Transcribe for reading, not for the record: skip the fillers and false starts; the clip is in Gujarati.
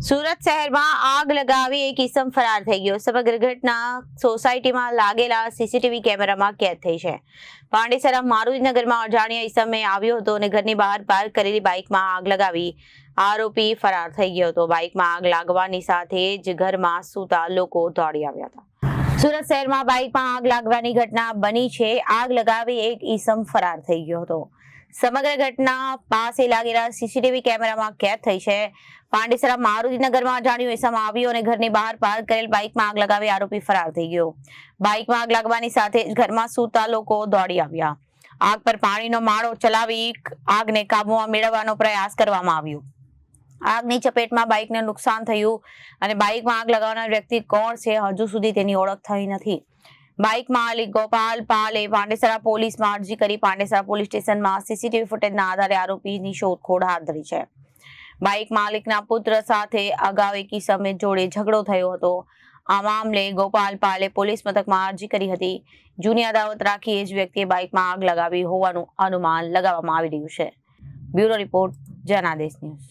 સુરત શહેરમાં આગ લગાવી એક ઇસમ ફરાર થઈ ગયો. સમગ્ર ઘટના સોસાયટીમાં લાગેલા સીસીટીવી કેમેરામાં કેદ થઈ છે. પાંડેસરા મારુતિનગરમાં અજાણ્યા ઇસમે આવ્યો હતો અને ઘરની બહાર પાર્ક કરેલી બાઇકમાં આગ લગાવી આરોપી ફરાર થઈ ગયો હતો. બાઇકમાં આગ લાગવાની સાથે જ ઘરમાં સૂતા લોકો દોડી આવ્યા હતા. સુરત શહેરમાં બાઇકમાં આગ લાગવાની ઘટના બની છે. આગ લગાવી એક ઇસમ ફરાર થઈ ગયો હતો. સમગ્ર ઘટના પાસે લાગેલા સીસીટીવી કેમેરામાં કેદ થઈ છે. પાંડેસરા મારુતિનગરમાં અજાણ્યો ઇસમ આવ્યો અને ઘરની બહાર પાર્ક કરેલ બાઇકમાં આગ લગાવી આરોપી ફરાર થઈ ગયો. બાઇકમાં આગ લાગવાની સાથે જ ઘરમાં સૂતા લોકો દોડી આવ્યા. આગ પર પાણીનો માળો ચલાવી આગને કાબુમાં મેળવવાનો પ્રયાસ કરવામાં આવ્યો. આગની ચપેટમાં બાઇકને નુકસાન થયું અને બાઇકમાં આગ લગાવનાર વ્યક્તિ કોણ છે હજુ સુધી તેની ઓળખ થઈ નથી. બાઇક માલિક ગોપાલ પાલે પાંડેસરા પોલીસમાં અરજી કરી પાંડેસરા પોલીસ સ્ટેશનમાં સીસીટીવી ફૂટેજના આધારે આરોપીની શોધખોળ હાથ ધરી છે. બાઇક માલિકના પુત્ર સાથે અગાઉ એક ઇસમે જોડે ઝઘડો થયો હતો. આ મામલે ગોપાલ પાલે પોલીસ મથકમાં અરજી કરી હતી. જૂની અદાવત રાખી એ જ વ્યક્તિએ બાઇકમાં આગ લગાવી હોવાનું અનુમાન લગાવવામાં આવી રહ્યું છે. Bureau report Janadesh news.